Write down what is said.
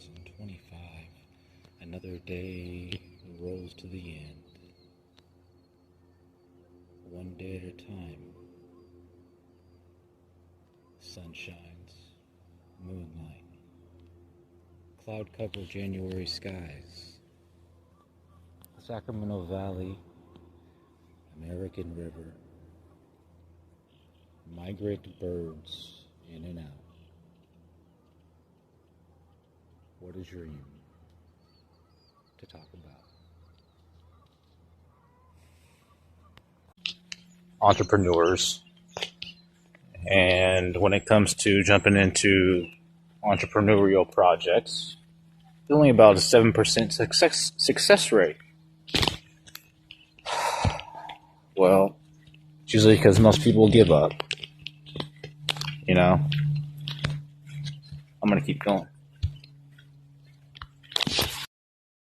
2025. Another day rolls to the end. One day at a time. Sun shines. Moonlight. Cloud-covered January skies. Sacramento Valley. American River. Migrate birds in and out. What is your union to talk about? Entrepreneurs. And when it comes to jumping into entrepreneurial projects, only about a 7% success rate. Well, it's usually because most people give up. You know, I'm going to keep going.